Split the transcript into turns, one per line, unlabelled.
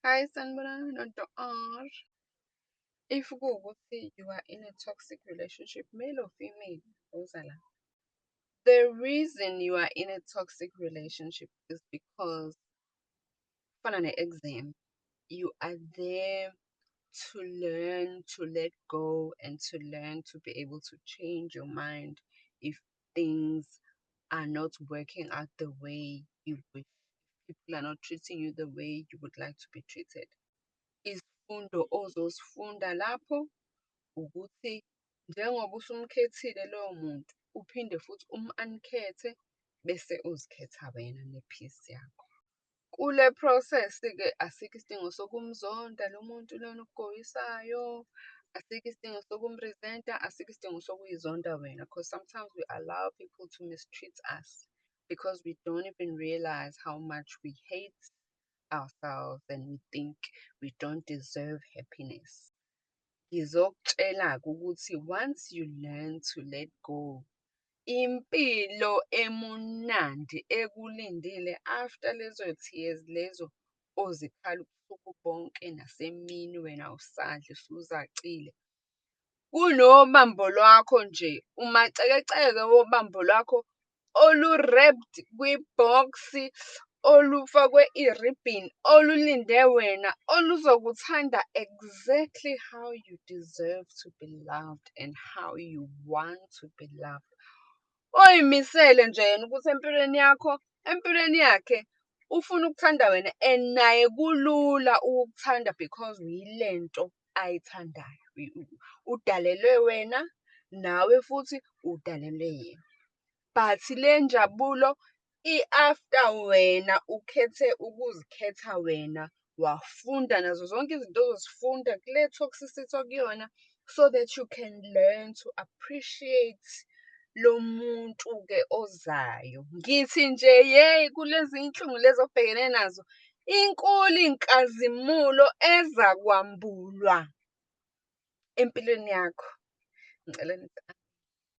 Hi, Sanbona, not R. If kuwukuthi you are in a toxic relationship, male or female, Uzala. The reason you are in a toxic relationship is because, fana ne-exam, you are there to learn to let go and to learn to be able to change your mind if things are not working out the way you wish. People are not treating you the way you would like to be treated. Isifundo ozosifunda lapho ukuthi njengoba usumkhethile loyo muntu, uphinde futhi unikhethe bese uzikhetha wena nephisi yakho. Kule process-ke asikho isidingo sokumzonda lo muntu lona okugoyisayo, asikho isidingo sokumrizenta, asikho isidingo sokuyizonda wena. Because sometimes we allow people to mistreat us because we don't even realize how much we hate ourselves and we think we don't deserve happiness. Ngizokutshela-ke ukuthi once you learn to let go, impilo emunandi ekulindile after lezo tears lezo ozikhala ubusuku bonke nasemini wena usadla usuzacile. Kunobambo lwakho nje, umacekeceke wobambo lwakho olu-wrapped kwi-box-i, olufakwe i-ribbon, olulinde wena, oluzokuthanda exactly how you deserve to be loved and how you want to be loved. Oy'misele nje yena ukuthi empilweni yakhe ufuna ukuthanda wena and naye kulula ukukuthanda because yile nto ayithandayo. Udalelwe wena, nawe futhi udalelwe yena. But le njabulo i-after wena ukhethe ukuzikhetha wena, wafunda nazo zonke izinto ozozifunda kule toxicity okuyona, so that you can learn to appreciate lo muntu-ke ozayo. Ngithi nje yeyi kulezi inhlungu lezi obhekene nazo, inkulu inkazimulo eza kwambulwa empilweni yakho. Ngicela nithi